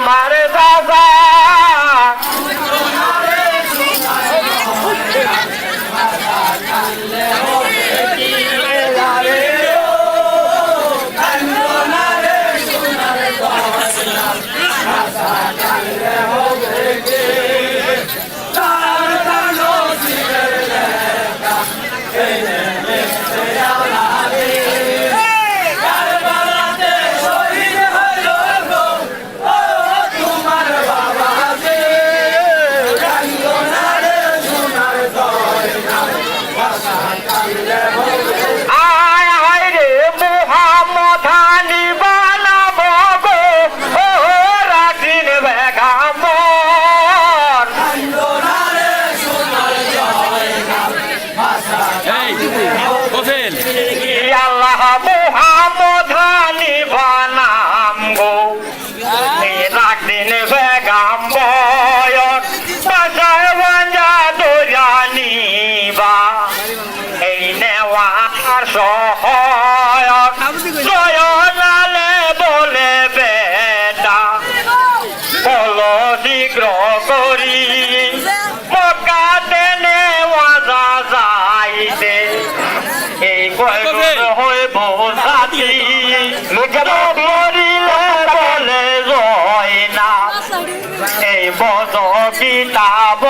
আমার দাদা আল্লাহ মুহাম্মদ নিবানাম গো রাখদিন বেগাম বয়স বাসায় বাঞ্জা দোয়ানিবা এই নেওয়ার সহায়ক জয়নালে বলে বেটা বলো শীঘ্র করি মক্কাতে নেওয়া যাইতে এই কয়গুণ হইব সাথী মরিলে বলে জয় না এই বজ কিতাব